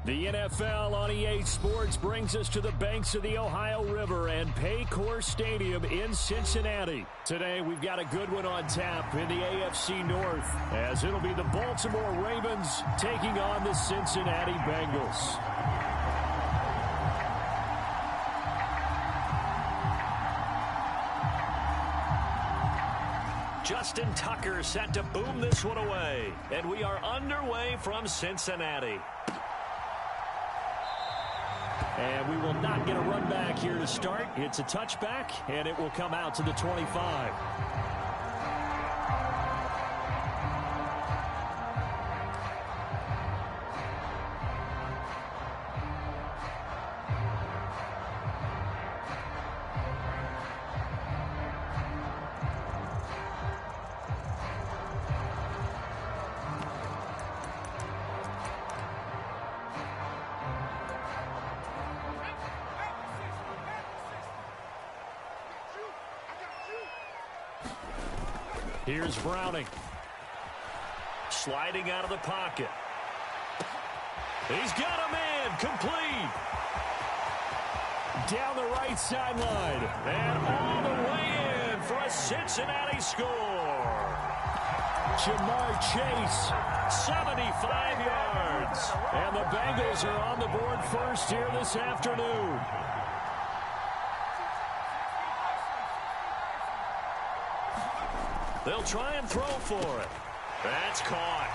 The NFL on EA Sports brings us to the banks of the Ohio River and Paycor Stadium in Cincinnati. Today, we've got a good one on tap in the AFC North, as it'll be the Baltimore Ravens taking on the Cincinnati Bengals. Justin Tucker set to boom this one away, and we are underway from Cincinnati. And we will not get a run back here to start. It's a touchback, and it will come out to the 25. Here's Browning. Sliding out of the pocket. He's got a man. Complete. Down the right sideline. And all the way in for a Cincinnati score. Jamar Chase, 75 yards. And the Bengals are on the board first here this afternoon. They'll try and throw for it. That's caught.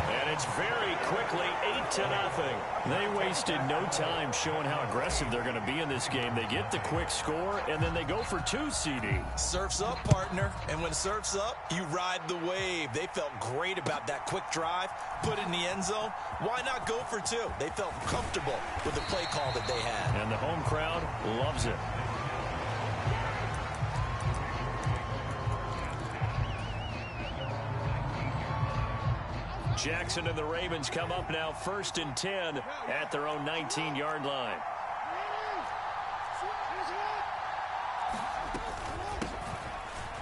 And it's very quickly 8-0. They wasted no time showing how aggressive they're going to be in this game. They get the quick score, and then they go for 2, CD. Surf's up, partner. And when surf's up, you ride the wave. They felt great about that quick drive, put it in the end zone. Why not go for 2? They felt comfortable with the play call that they had. And the home crowd loves it. Jackson and the Ravens come up now 1st and 10 at their own 19-yard line.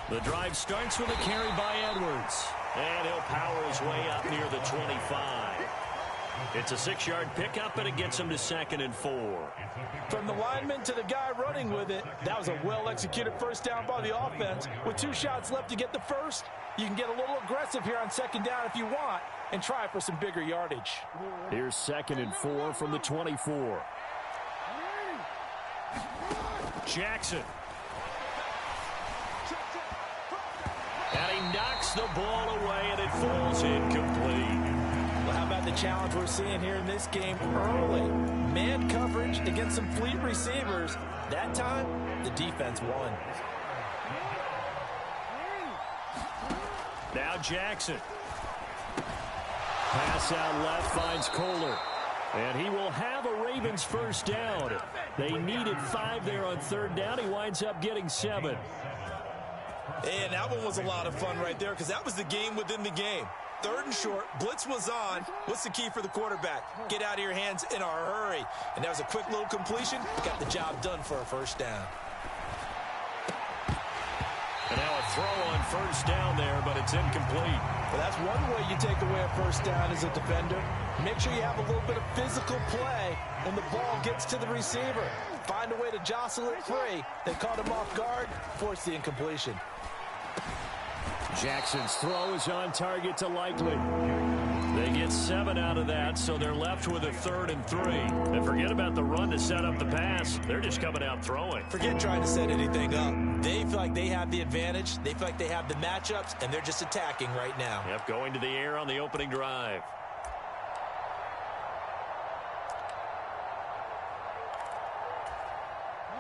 The drive starts with a carry by Edwards. And he'll power his way up near the 25. It's a 6-yard pickup, and it gets him to 2nd and 4. From the lineman to the guy running with it, that was a well-executed first down by the offense. With 2 shots left to get the first, you can get a little aggressive here on 2nd down if you want and try for some bigger yardage. Here's 2nd and 4 from the 24. Jackson. And he knocks the ball away, and it falls incomplete. Well, how about the challenge we're seeing here in this game early? Man coverage against some fleet receivers. That time, the defense won. Now Jackson. Pass out left, finds Kohler. And he will have a Ravens first down. They needed 5 there on 3rd down. He winds up getting 7. And that one was a lot of fun right there because that was the game within the game. 3rd and short, blitz was on. What's the key for the quarterback? Get out of your hands in a hurry. And that was a quick little completion. Got the job done for a first down. And now a throw on 1st down there, but it's incomplete. Well, that's one way you take away a first down as a defender. Make sure you have a little bit of physical play when the ball gets to the receiver. Find a way to jostle it free. They caught him off guard, forced the incompletion. Jackson's throw is on target to Likely. They get 7 out of that, so they're left with a 3rd and 3. And forget about the run to set up the pass. They're just coming out throwing. Forget trying to set anything up. They feel like they have the advantage. They feel like they have the matchups, and they're just attacking right now. Yep, going to the air on the opening drive.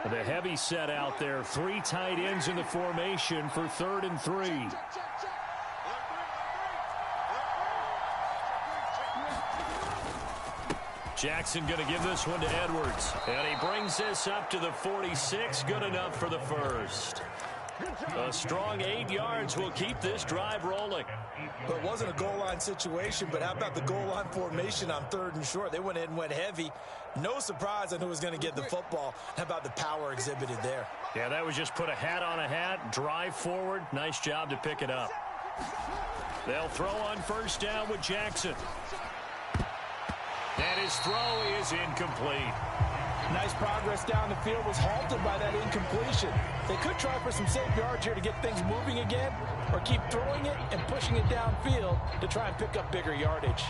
The heavy set out there. 3 tight ends in the formation for 3rd and 3. Jackson going to give this one to Edwards. And he brings this up to the 46. Good enough for the first. A strong 8 yards will keep this drive rolling. But it wasn't a goal line situation, but how about the goal line formation on 3rd and short? They went in and went heavy. No surprise on who was going to get the football. How about the power exhibited there? Yeah, that was just put a hat on a hat, drive forward. Nice job to pick it up. They'll throw on 1st down with Jackson. And his throw is incomplete. Nice progress down the field was halted by that incompletion. They could try for some safe yards here to get things moving again, or keep throwing it and pushing it downfield to try and pick up bigger yardage.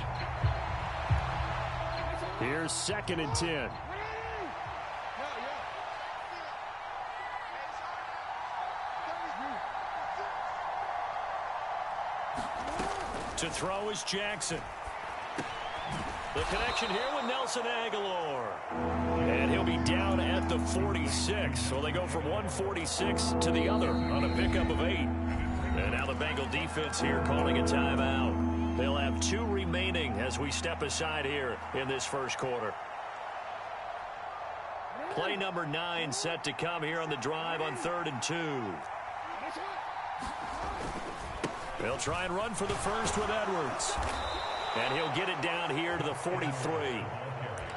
Here's 2nd and 10. To throw is Jackson. The connection here with Nelson Aguilar. And he'll be down at the 46. So they go from 146 to the other on a pickup of 8. And now the Bengal defense here calling a timeout. They'll have 2 remaining as we step aside here in this first quarter. Play number 9 set to come here on the drive on 3rd and 2. They'll try and run for the first with Edwards. And he'll get it down here to the 43.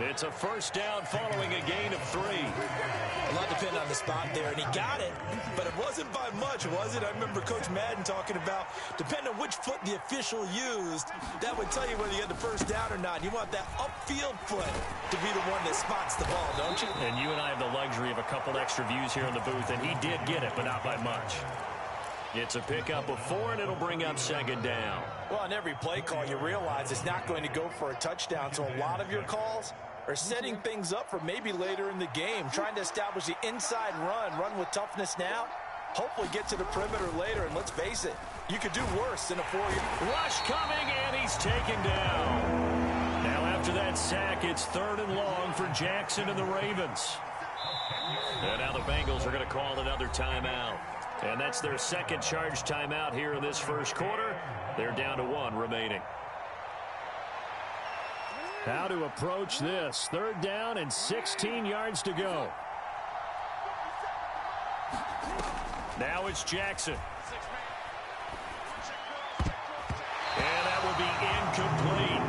It's a first down following a gain of 3. A lot depended on the spot there, and he got it, but it wasn't by much, was it? I remember Coach Madden talking about, depending on which foot the official used, that would tell you whether you had the first down or not. You want that upfield foot to be the one that spots the ball, don't you? And you and I have the luxury of a couple extra views here in the booth, and he did get it, but not by much. It's a pickup of 4, and it'll bring up 2nd down. Well, on every play call, you realize it's not going to go for a touchdown, so a lot of your calls are setting things up for maybe later in the game, trying to establish the inside run with toughness now, hopefully get to the perimeter later, and let's face it, you could do worse than a 4-yard. Rush coming, and he's taken down. Now after that sack, it's 3rd and long for Jackson and the Ravens. And now the Bengals are going to call another timeout. And that's their 2nd charge timeout here in this first quarter. They're down to 1 remaining. How to approach this. 3rd down and 16 yards to go. Now it's Jackson. And that will be incomplete.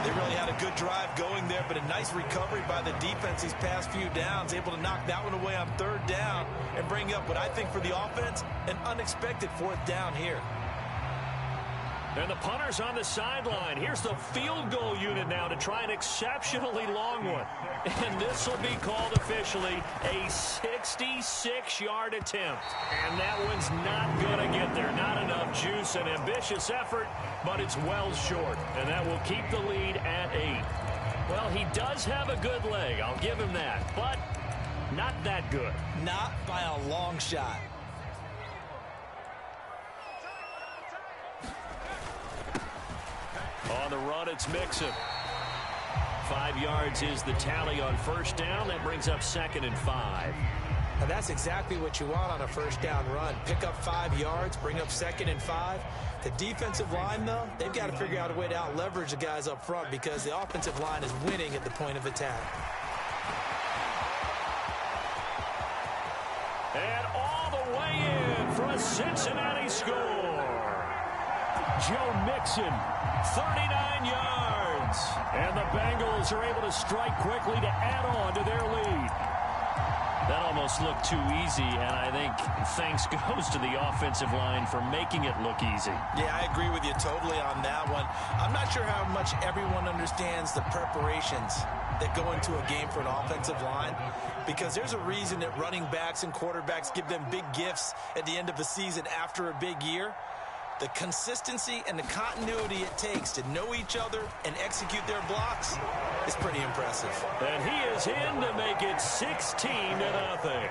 They really had a good drive going there, but a nice recovery by the defense these past few downs, able to knock that one away on 3rd down and bring up what I think for the offense, an unexpected 4th down here. And the punter's on the sideline. Here's the field goal unit now to try an exceptionally long one. And this will be called officially a 66-yard attempt. And that one's not going to get there. Not enough juice and ambitious effort, but it's well short. And that will keep the lead at 8. Well, he does have a good leg. I'll give him that. But not that good. Not by a long shot. On the run, it's Mixon. 5 yards is the tally on 1st down. That brings up 2nd and 5. Now that's exactly what you want on a 1st down run. Pick up 5 yards, bring up 2nd and 5. The defensive line, though, they've got to figure out a way to out-leverage the guys up front because the offensive line is winning at the point of attack. And all the way in for a Cincinnati score. Joe Mixon, 39 yards. And the Bengals are able to strike quickly to add on to their lead. That almost looked too easy, and I think thanks goes to the offensive line for making it look easy. Yeah, I agree with you totally on that one. I'm not sure how much everyone understands the preparations that go into a game for an offensive line, because there's a reason that running backs and quarterbacks give them big gifts at the end of the season after a big year. The consistency and the continuity it takes to know each other and execute their blocks is pretty impressive. And he is in to make it 16-0.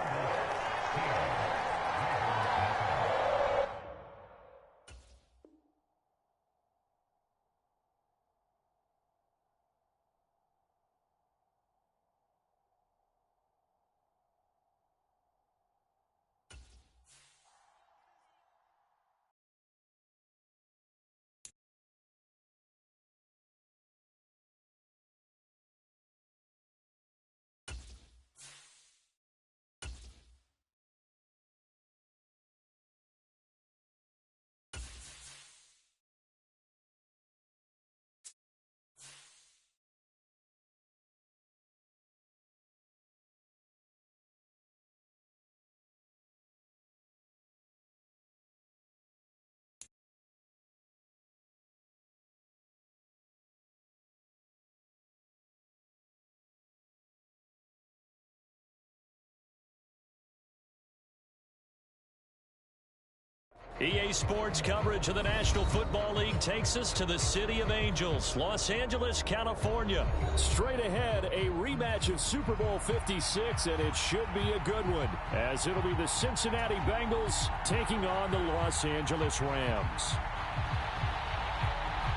EA Sports coverage of the National Football League takes us to the City of Angels, Los Angeles, California. Straight ahead, a rematch of Super Bowl 56, and it should be a good one, as it'll be the Cincinnati Bengals taking on the Los Angeles Rams.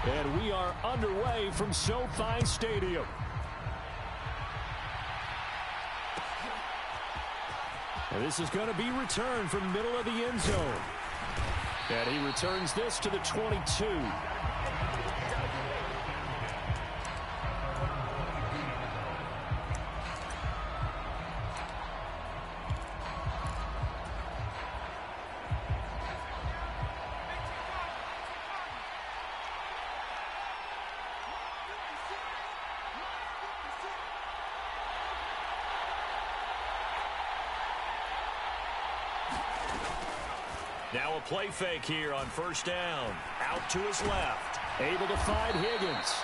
And we are underway from SoFi Stadium. And this is going to be returned from middle of the end zone. And he returns this to the 22. Now a play fake here on first down. Out to his left. Able to find Higgins.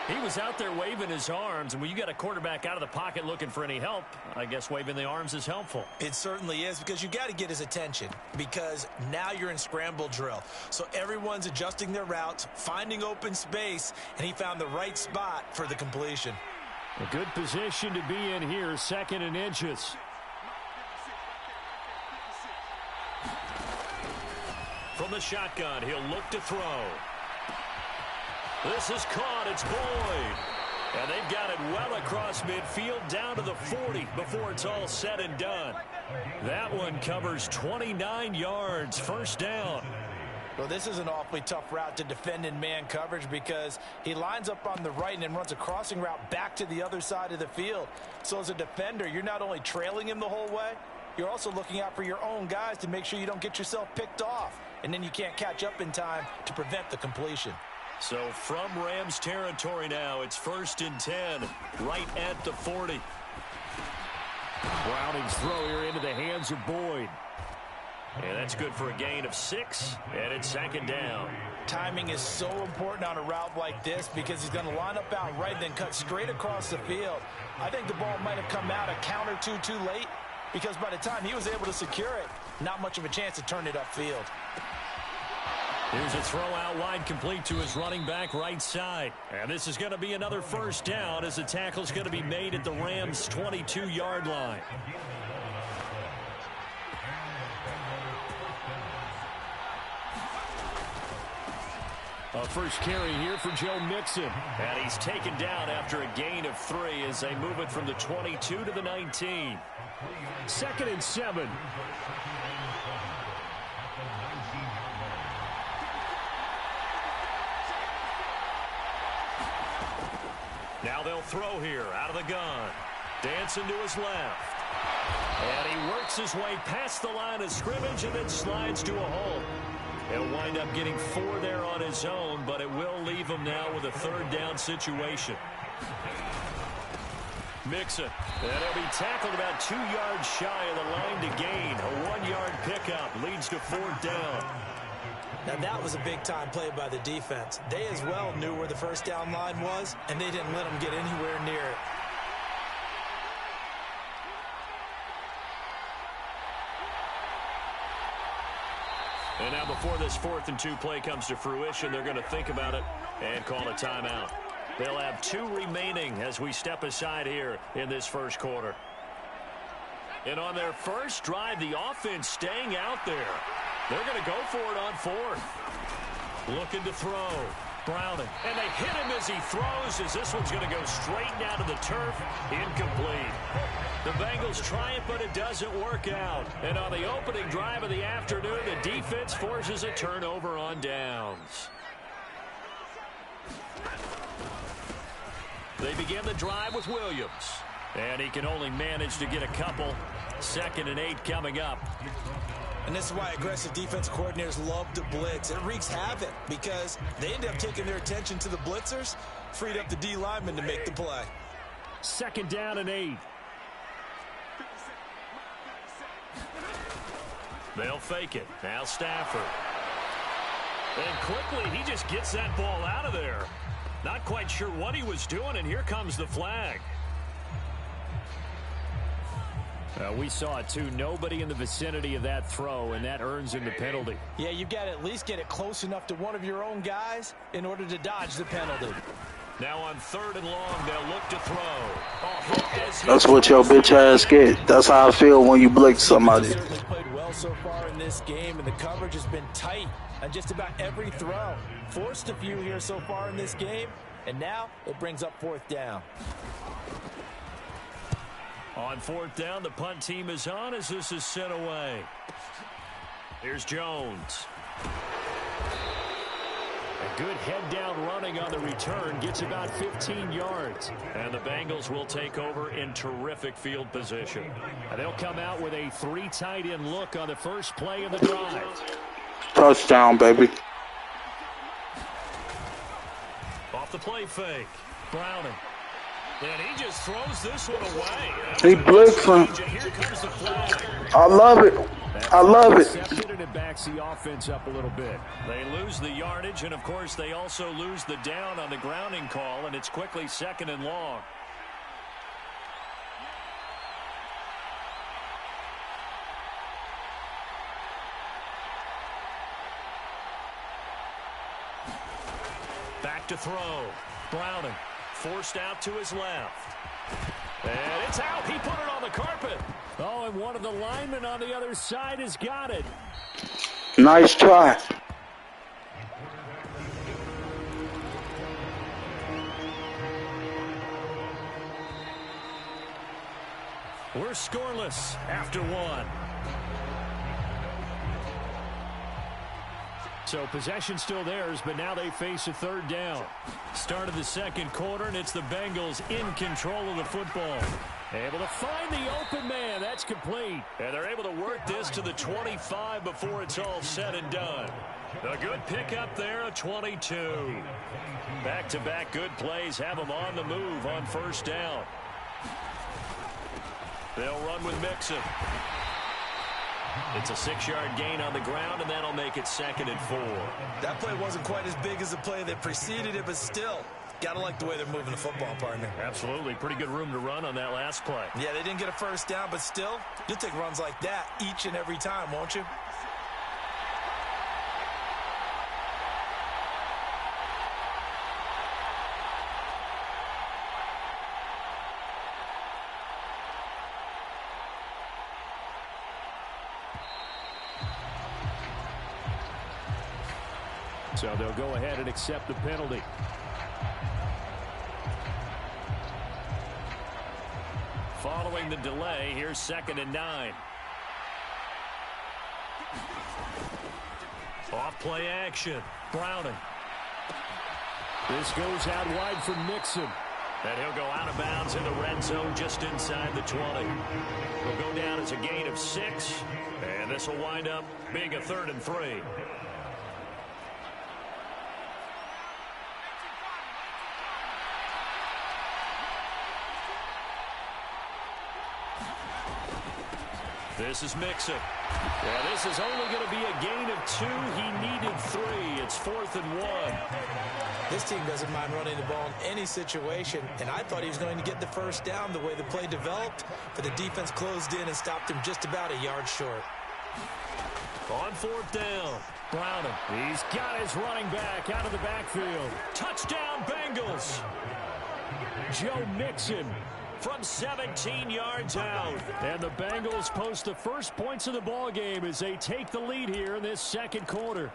He was out there waving his arms, and when you got a quarterback out of the pocket looking for any help, I guess waving the arms is helpful. It certainly is, because you got to get his attention, because now you're in scramble drill. So everyone's adjusting their routes, finding open space, and he found the right spot for the completion. A good position to be in here, 2nd and inches. From the shotgun, he'll look to throw. This is caught. It's Boyd. And they've got it well across midfield down to the 40 before it's all said and done. That one covers 29 yards. First down. Well, this is an awfully tough route to defend in man coverage, because he lines up on the right and then runs a crossing route back to the other side of the field. So as a defender, you're not only trailing him the whole way, you're also looking out for your own guys to make sure you don't get yourself picked off. And then you can't catch up in time to prevent the completion. So from Rams territory now, it's 1st and 10, right at the 40. Browning's throw here into the hands of Boyd. And that's good for a gain of 6, and it's 2nd down. Timing is so important on a route like this, because he's going to line up out right, then cut straight across the field. I think the ball might have come out a count or two too late, because by the time he was able to secure it, not much of a chance to turn it upfield. Here's a throw out wide, complete to his running back right side. And this is going to be another first down, as the tackle's going to be made at the Rams' 22-yard line. A first carry here for Joe Mixon. And he's taken down after a gain of 3 as they move it from the 22 to the 19. 2nd and 7. Now they'll throw here out of the gun. Dancing to his left. And he works his way past the line of scrimmage and then slides to a hole. He'll wind up getting 4 there on his own, but it will leave him now with a 3rd down situation. Mixon. And he'll be tackled about 2 yards shy of the line to gain. A 1-yard pickup leads to 4th down. Now that was a big-time play by the defense. They as well knew where the first down line was, and they didn't let them get anywhere near it. And now before this 4th and 2 play comes to fruition, they're going to think about it and call a timeout. They'll have 2 remaining as we step aside here in this first quarter. And on their first drive, the offense staying out there. They're going to go for it on 4th. Looking to throw. Browning. And they hit him as he throws, as this one's going to go straight down to the turf. Incomplete. The Bengals try it, but it doesn't work out. And on the opening drive of the afternoon, the defense forces a turnover on downs. They begin the drive with Williams. And he can only manage to get a couple. 2nd and 8 coming up. And this is why aggressive defensive coordinators love to blitz. It wreaks havoc because they end up taking their attention to the blitzers, freed up the D lineman to make the play. 2nd down and 8. They'll fake it. Now Stafford. And quickly, he just gets that ball out of there. Not quite sure what he was doing, and here comes the flag. We saw it, too. Nobody in the vicinity of that throw, and that earns him the penalty. Yeah, you've got to at least get it close enough to one of your own guys in order to dodge the penalty. Now on 3rd and long, they'll look to throw. That's what your bitch ass get. That's how I feel when you blitz somebody. Certainly played well so far in this game, and the coverage has been tight on just about every throw. Forced a few here so far in this game, and now it brings up 4th down. On 4th down, the punt team is on as this is sent away. Here's Jones. A good head-down running on the return. Gets about 15 yards. And the Bengals will take over in terrific field position. And they'll come out with a 3 tight end look on the first play of the drive. Touchdown, baby. Off the play fake. Browning. And he just throws this one away. He blitzing. Here comes the flag. I love it. I love it. And it backs the offense up a little bit. They lose the yardage, and of course they also lose the down on the grounding call, and it's quickly 2nd and long. Back to throw. Browning. Forced out to his left. And it's out. He put it on the carpet. Oh, and one of the linemen on the other side has got it. Nice try. We're scoreless after 1. So possession still theirs, but now they face a 3rd down. Start of the 2nd quarter, and it's the Bengals in control of the football. Able to find the open man. That's complete. And they're able to work this to the 25 before it's all said and done. A good pickup there, a 22. Back-to-back good plays have them on the move on 1st down. They'll run with Mixon. It's a 6-yard gain on the ground, and that'll make it 2nd and 4. That play wasn't quite as big as the play that preceded it, but still, got to like the way they're moving the football, partner. Absolutely. Pretty good room to run on that last play. Yeah, they didn't get a 1st down, but still, you'll take runs like that each and every time, won't you? So they'll go ahead and accept the penalty. Following the delay, here's 2nd and 9. Off play action. Browning. This goes out wide for Mixon. And he'll go out of bounds in the red zone just inside the 20. He'll go down as a gain of 6. And this will wind up being a 3rd and 3. This is Mixon. Yeah, this is only going to be a gain of 2. He needed 3. It's 4th and 1. This team doesn't mind running the ball in any situation, and I thought he was going to get the 1st down the way the play developed, but the defense closed in and stopped him just about a yard short. On 4th down, Browning. He's got his running back out of the backfield. Touchdown, Bengals. Joe Mixon from 17 yards out. And the Bengals post the first points of the ball game as they take the lead here in this 2nd quarter.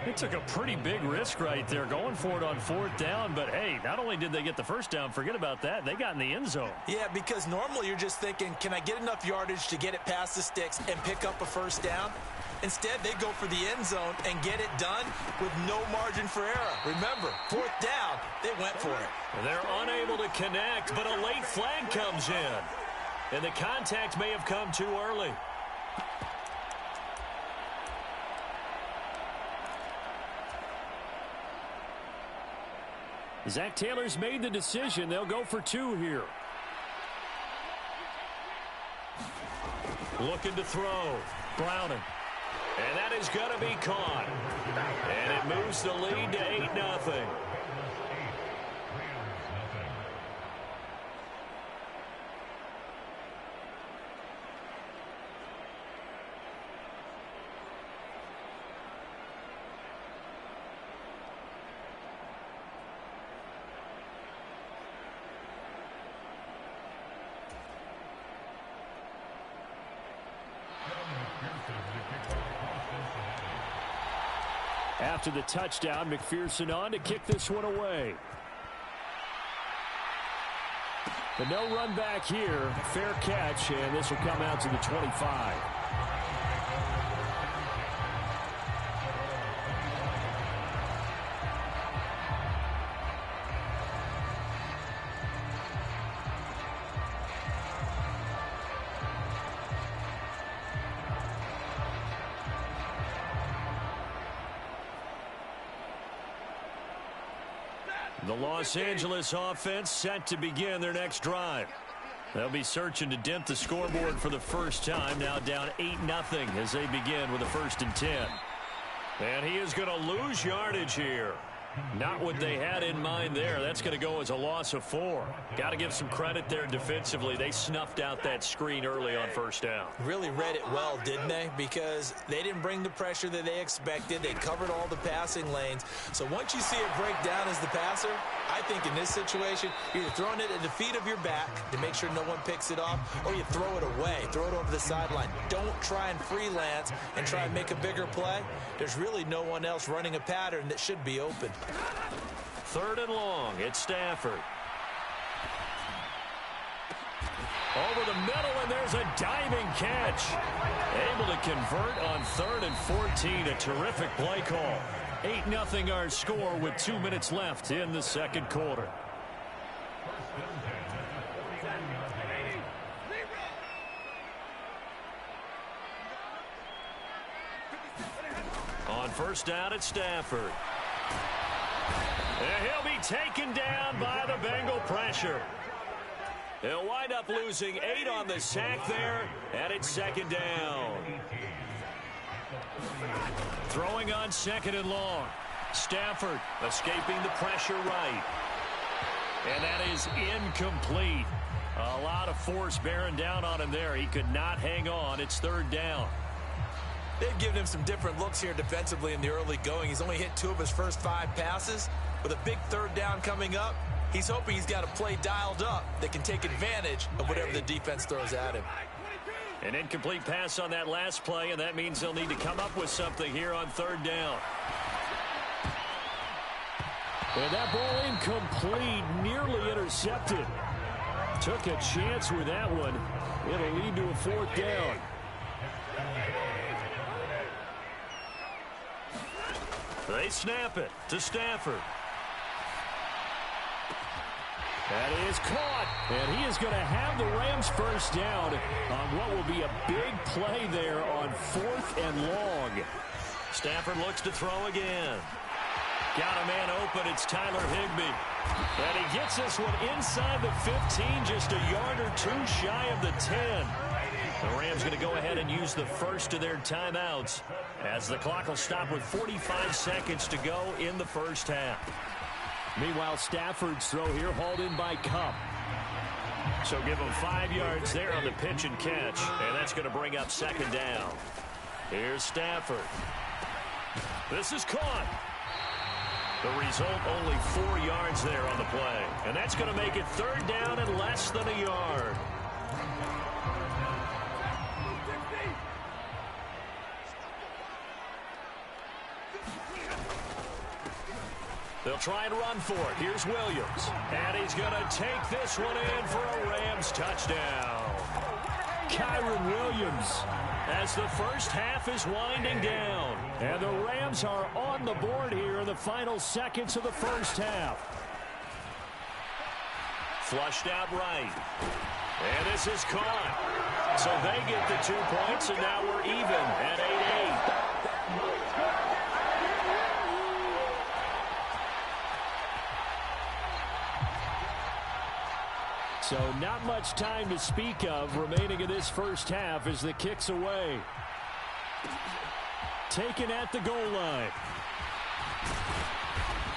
They took a pretty big risk right there going for it on 4th down, but hey, not only did they get the 1st down, forget about that, they got in the end zone. Yeah, because normally you're just thinking, can I get enough yardage to get it past the sticks and pick up a 1st down? Instead, they go for the end zone and get it done with no margin for error. Remember, 4th down, they went for it. They're unable to connect, but a late flag comes in. And the contact may have come too early. Zach Taylor's made the decision. They'll go for 2 here. Looking to throw. Browning. And that is going to be caught. And it moves the lead to 8-0. After the touchdown, McPherson on to kick this one away. The no run back here. Fair catch, and this will come out to the 25. The Los Angeles offense set to begin their next drive. They'll be searching to dent the scoreboard for the first time, now down 8-0 as they begin with a 1st and 10. And he is going to lose yardage here. Not what they had in mind there. That's going to go as a loss of 4. Got to give some credit there defensively. They snuffed out that screen early on 1st down. Really read it well, didn't they? Because they didn't bring the pressure that they expected. They covered all the passing lanes. So once you see it break down as the passer, I think in this situation, you're throwing it at the feet of your back to make sure no one picks it off, or you throw it away, throw it over the sideline. Don't try and freelance and try and make a bigger play. There's really no one else running a pattern that should be open. 3rd and long. It's Stafford. Over the middle, and there's a diving catch. Able to convert on 3rd and 14. A terrific play call. 8-0 our score with 2 minutes left in the 2nd quarter. On 1st down, it's Stafford. And he'll be taken down by the Bengal pressure. He'll wind up losing 8 on the sack there, and it's 2nd down. Throwing on 2nd and long. Stafford escaping the pressure right. And that is incomplete. A lot of force bearing down on him there. He could not hang on. It's 3rd down. They've given him some different looks here defensively in the early going. He's only hit 2 of his first 5 passes. With a big 3rd down coming up, he's hoping he's got a play dialed up that can take advantage of whatever the defense throws at him. An incomplete pass on that last play, and that means they'll need to come up with something here on 3rd down. And that ball incomplete, nearly intercepted. Took a chance with that one. It'll lead to a 4th down. They snap it to Stafford. That is caught, and he is going to have the Rams 1st down on what will be a big play there on 4th and long. Stafford looks to throw again. Got a man open. It's Tyler Higbee. And he gets this one inside the 15, just a yard or 2 shy of the 10. The Rams going to go ahead and use the first of their timeouts as the clock will stop with 45 seconds to go in the 1st half. Meanwhile, Stafford's throw here hauled in by Kupp. So give him 5 yards there on the pitch and catch, and that's going to bring up 2nd down. Here's Stafford. This is caught. The result, only 4 yards there on the play, and that's going to make it 3rd down and less than a yard. They'll try and run for it. Here's Williams. And he's going to take this one in for a Rams touchdown. Kyron Williams as the 1st half is winding down. And the Rams are on the board here in the final seconds of the 1st half. Flushed out right. And this is caught. So they get the 2 points, and now we're even at 8-8. So not much time to speak of remaining in this 1st half as the kick's away. Taken at the goal line.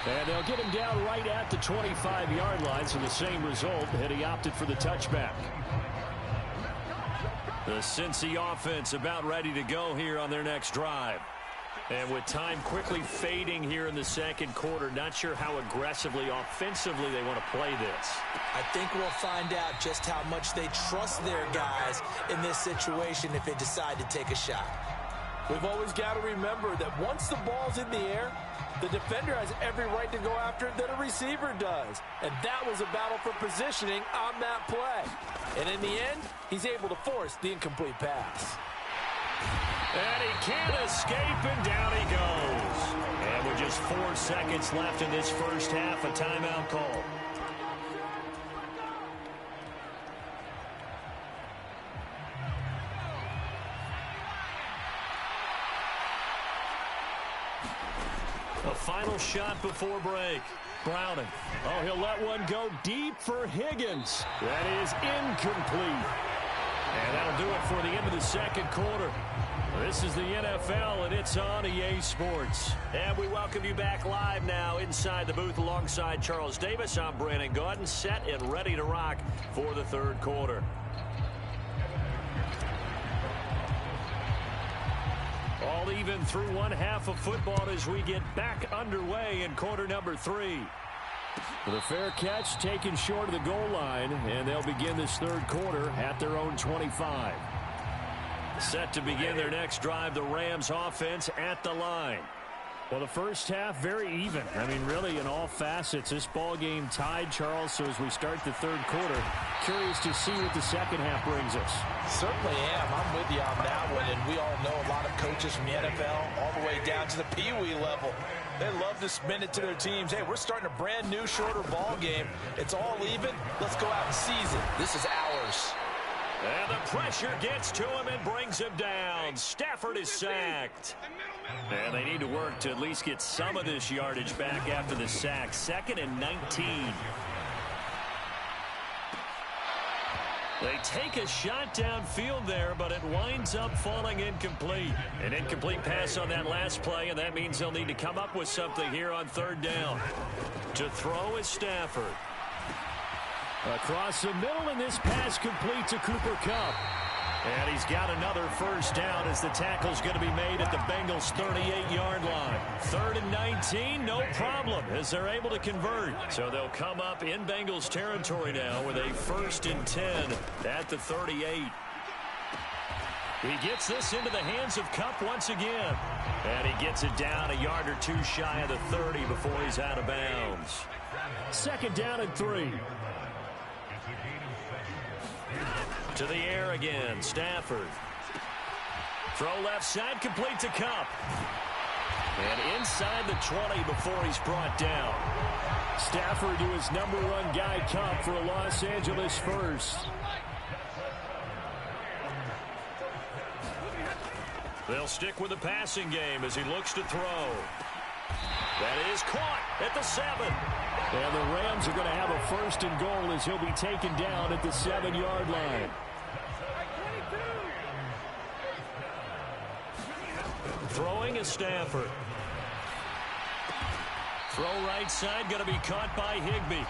And they'll get him down right at the 25-yard line, so the same result, and he opted for the touchback. The Cincy offense about ready to go here on their next drive. And with time quickly fading here in the 2nd quarter, not sure how aggressively, offensively they want to play this. I think we'll find out just how much they trust their guys in this situation if they decide to take a shot. We've always got to remember that once the ball's in the air, the defender has every right to go after it that a receiver does. And that was a battle for positioning on that play. And in the end, he's able to force the incomplete pass. And he can't escape, and down he goes. And with just 4 seconds left in this first half, a timeout call. A final shot before break. Browning. Oh, he'll let one go deep for Higgins. That is incomplete. And that'll do it for the end of the second quarter. This is the NFL, and it's on EA Sports. And we welcome you back live now inside the booth alongside Charles Davis. I'm Brandon Gaudin, set and ready to rock for the third quarter. All even through one half of football as we get back underway in quarter number 3. The fair catch taken short of the goal line, and they'll begin this third quarter at their own 25. Set to begin their next drive, the Rams offense at the line. Well, the first half, very even. I mean, really, in all facets, this ball game tied, Charles. So as we start the third quarter, curious to see what the second half brings us. Certainly am. I'm with you on that one. And we all know a lot of coaches from the NFL all the way down to the Pee-wee level. They love to spin it to their teams. Hey, we're starting a brand new, shorter ball game. It's all even. Let's go out and seize it. This is ours. And the pressure gets to him and brings him down. Stafford is sacked. And they need to work to at least get some of this yardage back after the sack. 2nd and 19. They take a shot downfield there, but it winds up falling incomplete. An incomplete pass on that last play, and that means they'll need to come up with something here on third down. To throw is Stafford. Across the middle, and this pass complete to Cooper Kupp. And he's got another first down as the tackle's going to be made at the Bengals' 38-yard line. 3rd and 19, no problem, as they're able to convert. So they'll come up in Bengals territory now with a 1st and 10 at the 38. He gets this into the hands of Kupp once again. And he gets it down a yard or two shy of the 30 before he's out of bounds. 2nd down and 3. To the air again, Stafford. Throw left side, complete to Kupp. And inside the 20 before he's brought down. Stafford to his #1 guy, Kupp, for a Los Angeles first. They'll stick with the passing game as he looks to throw. That is caught at the 7. And the Rams are going to have a 1st and goal as he'll be taken down at the 7-yard line. Throwing is Stafford. Throw right side, going to be caught by Higbee.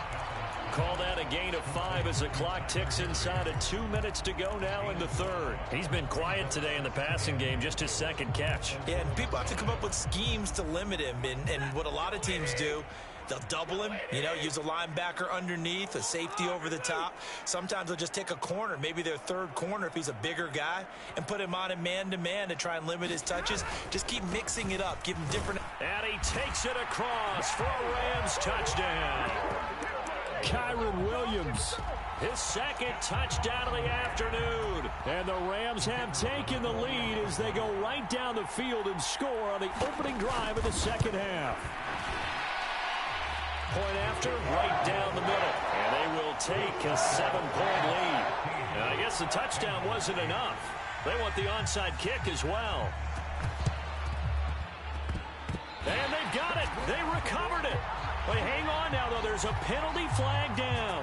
Call that a gain of 5 as the clock ticks inside of 2 minutes to go now in the third. He's been quiet today in the passing game, just his 2nd catch. Yeah, and people have to come up with schemes to limit him. And what a lot of teams do, they'll double him, use a linebacker underneath, a safety over the top. Sometimes they'll just take a corner, maybe their 3rd corner if he's a bigger guy, and put him on a man-to-man to try and limit his touches. Just keep mixing it up, give him different. And he takes it across for a Rams touchdown. Kyron Williams, his 2nd touchdown of the afternoon. And the Rams have taken the lead as they go right down the field and score on the opening drive of the second half. Point after, right down the middle. And they will take a 7-point lead. And I guess the touchdown wasn't enough. They want the onside kick as well. And they've got it. They recovered it. But hang on now, though. There's a penalty flag down.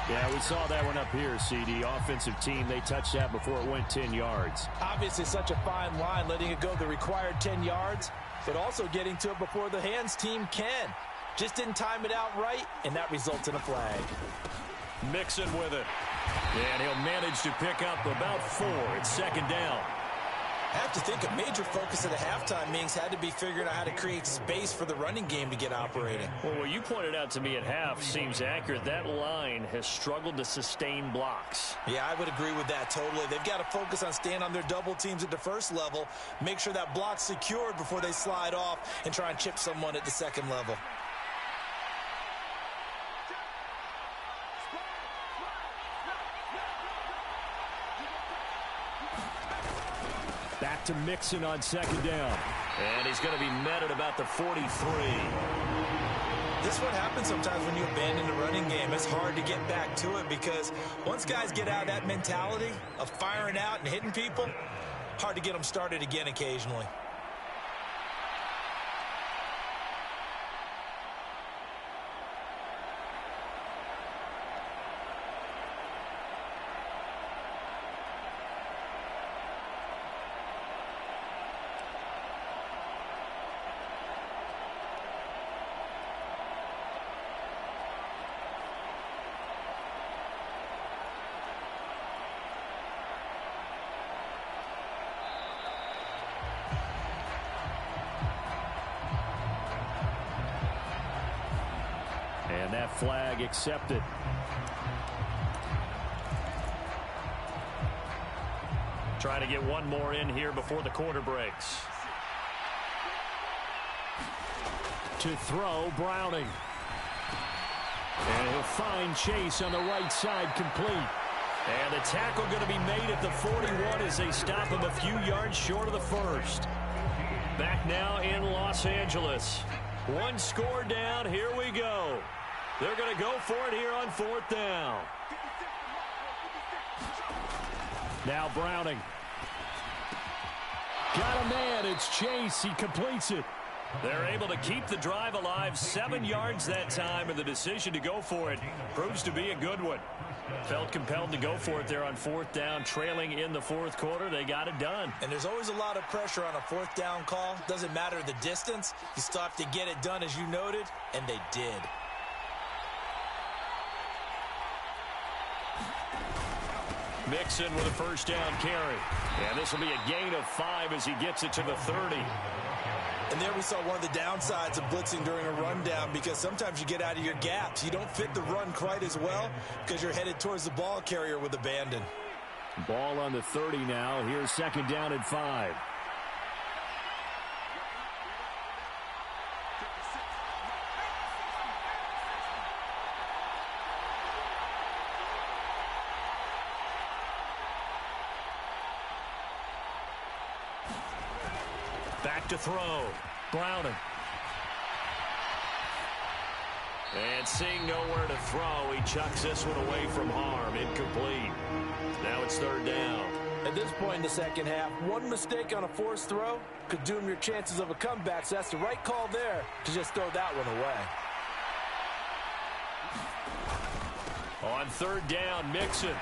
Yeah, we saw that one up here, CD. Offensive team, they touched that before it went 10 yards. Obviously such a fine line, letting it go the required 10 yards, but also getting to it before the hands team can. Just didn't time it out right, and that results in a flag. Mixon with it. And he'll manage to pick up about 4. It's 2nd down. I have to think a major focus of the halftime meetings had to be figuring out how to create space for the running game to get operating. Well, what you pointed out to me at half seems accurate. That line has struggled to sustain blocks. Yeah, I would agree with that totally. They've got to focus on staying on their double teams at the first level, make sure that block's secured before they slide off and try and chip someone at the second level. Back to Mixon on second down. And he's going to be met at about the 43. This is what happens sometimes when you abandon the running game. It's hard to get back to it because once guys get out of that mentality of firing out and hitting people, hard to get them started again occasionally. And that flag accepted. Trying to get one more in here before the quarter breaks. To throw, Browning. And he'll find Chase on the right side, complete. And the tackle going to be made at the 41 as they stop him a few yards short of the first. Back now in Los Angeles. One score down, here we go. They're going to go for it here on fourth down. Now Browning. Got a man, it's Chase, he completes it. They're able to keep the drive alive, 7 yards that time, and the decision to go for it proves to be a good one. Felt compelled to go for it there on fourth down, trailing in the fourth quarter. They got it done. And there's always a lot of pressure on a fourth down call. Doesn't matter the distance. You still have to get it done, as you noted, and they did. Mixon with a first down carry. And this will be a gain of 5 as he gets it to the 30. And there we saw one of the downsides of blitzing during a rundown, because sometimes you get out of your gaps. You don't fit the run quite as well because you're headed towards the ball carrier with abandon. Ball on the 30 now. Here's second down and 5. Back to throw. Browning. And seeing nowhere to throw, he chucks this one away from harm. Incomplete. Now it's third down. At this point in the second half, one mistake on a forced throw could doom your chances of a comeback, so that's the right call there to just throw that one away. On third down, Mixon.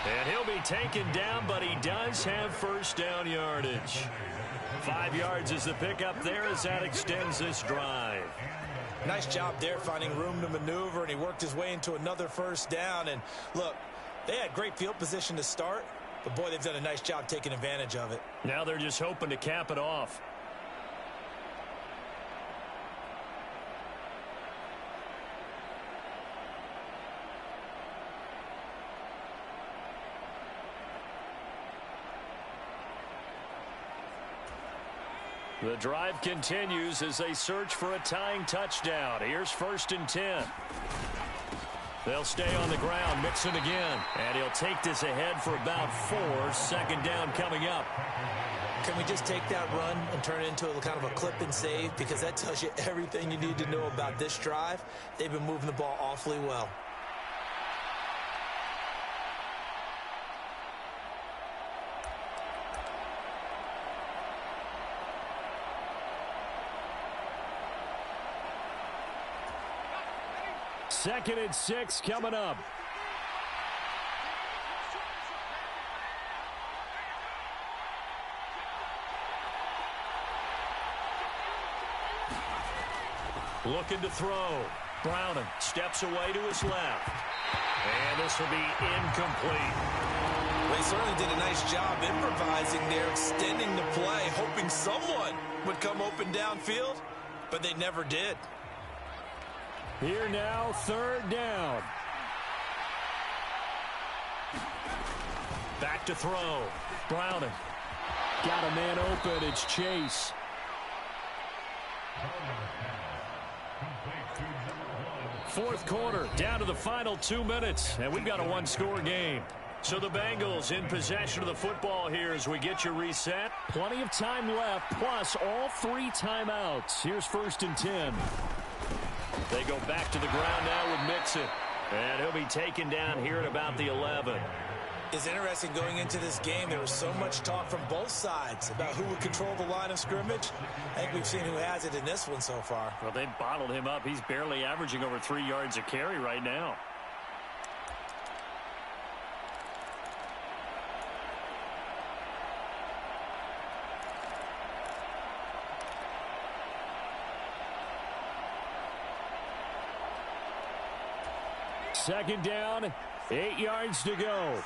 And he'll be taken down, but he does have first down yardage. 5 yards is the pickup there as that extends this drive. Nice job there finding room to maneuver, and he worked his way into another first down. And look, they had great field position to start, but boy, they've done a nice job taking advantage of it. Now they're just hoping to cap it off. The drive continues as they search for a tying touchdown. Here's first and 10. They'll stay on the ground. Mixon again. And he'll take this ahead for about 4. Second down coming up. Can we just take that run and turn it into a kind of a clip and save? Because that tells you everything you need to know about this drive. They've been moving the ball awfully well. Second and 6 coming up. Looking to throw. Browning steps away to his left. And this will be incomplete. They certainly did a nice job improvising there, extending the play, hoping someone would come open downfield, but they never did. Here now, third down. Back to throw. Browning. Got a man open. It's Chase. Fourth quarter, down to the final 2 minutes, and we've got a one-score game. So the Bengals in possession of the football here as we get you reset. Plenty of time left, plus all 3 timeouts. Here's 1st and 10. They go back to the ground now with Mixon. And he'll be taken down here at about the 11. It's interesting going into this game. There was so much talk from both sides about who would control the line of scrimmage. I think we've seen who has it in this one so far. Well, they bottled him up. He's barely averaging over 3 yards a carry right now. Second down, 8 yards to go.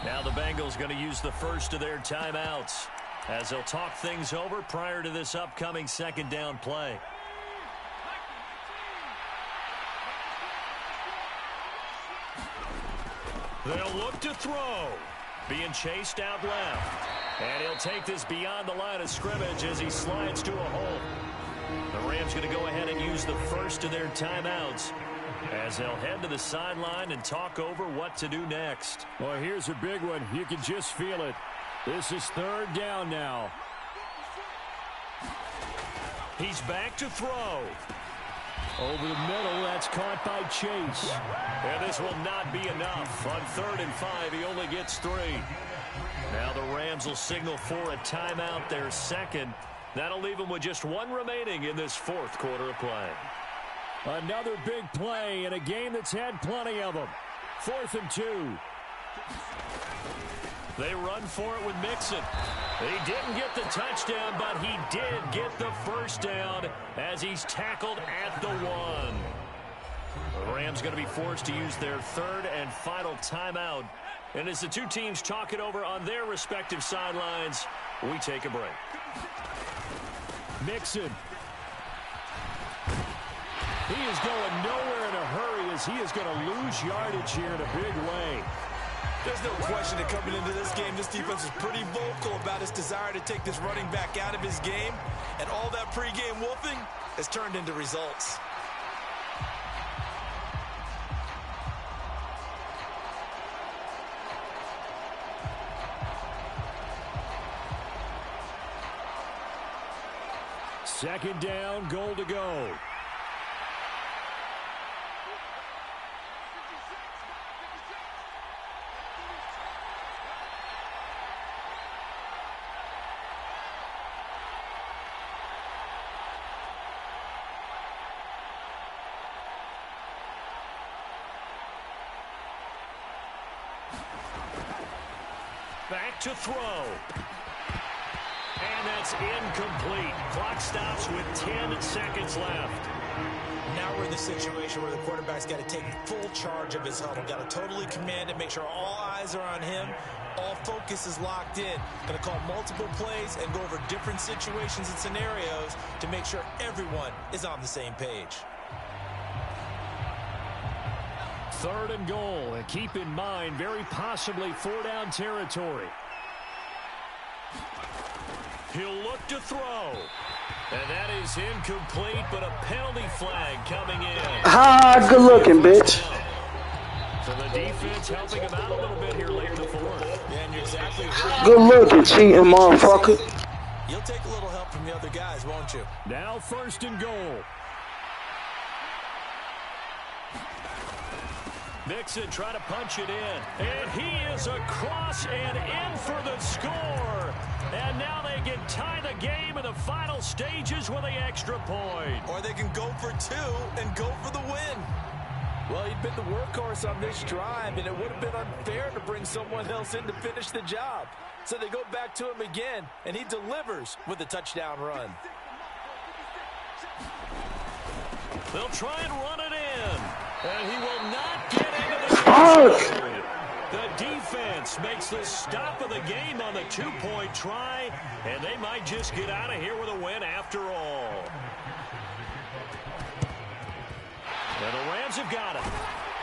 Now the Bengals going to use the first of their timeouts as they'll talk things over prior to this upcoming second down play. They'll look to throw. Being chased out left. And he'll take this beyond the line of scrimmage as he slides to a hole. The Rams going to go ahead and use the first of their timeouts as they'll head to the sideline and talk over what to do next. Well, here's a big one. You can just feel it. This is third down now. He's back to throw. Over the middle, that's caught by Chase. And this will not be enough. On 3rd and 5, he only gets 3. Now the Rams will signal for a timeout, their second. That'll leave them with just 1 remaining in this fourth quarter of play. Another big play in a game that's had plenty of them. 4th and 2. They run for it with Mixon. He didn't get the touchdown, but he did get the first down as he's tackled at the 1. The Rams going to be forced to use their 3rd and final timeout. And as the two teams talk it over on their respective sidelines, we take a break. Mixon. He is going nowhere in a hurry as he is going to lose yardage here in a big way. There's no question that coming into this game, this defense is pretty vocal about its desire to take this running back out of his game. And all that pregame wolfing has turned into results. Second down, goal to go. Back to throw. And that's incomplete. Clock stops with 10 seconds left. Now we're in the situation where the quarterback's got to take full charge of his huddle. Got to totally command it, make sure all eyes are on him. All focus is locked in. Going to call multiple plays and go over different situations and scenarios to make sure everyone is on the same page. 3rd and goal. And keep in mind, very possibly 4-down territory. He'll look to throw. And that is incomplete, but a penalty flag coming in. Good looking, bitch. So the defense helping him out a little bit here late in the 4th. Yeah, and you're exactly right. Good looking, cheating motherfucker. You'll take a little help from the other guys, won't you? Now 1st and goal. Mixon trying to punch it in. And he is across and in for the score. And now they can tie the game in the final stages with the extra point. Or they can go for 2 and go for the win. Well, he'd been the workhorse on this drive, and it would have been unfair to bring someone else in to finish the job. So they go back to him again, and he delivers with a touchdown run. They'll try and run it in. And he will not get into the The defense makes the stop of the game on the 2-point try, and they might just get out of here with a win after all. And the Rams have got it.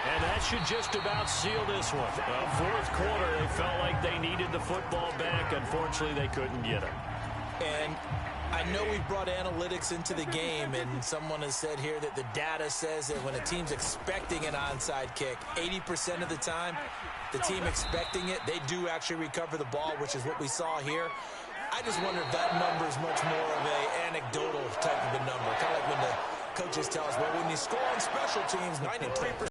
And that should just about seal this one. Well, fourth quarter, they felt like they needed the football back. Unfortunately, they couldn't get it. And I know we brought analytics into the game, and someone has said here that the data says that when a team's expecting an onside kick, 80% of the time, the team expecting it, they do actually recover the ball, which is what we saw here. I just wonder if that number is much more of an anecdotal type of a number, kind of like when the coaches tell us, well, when you score on special teams, 93%.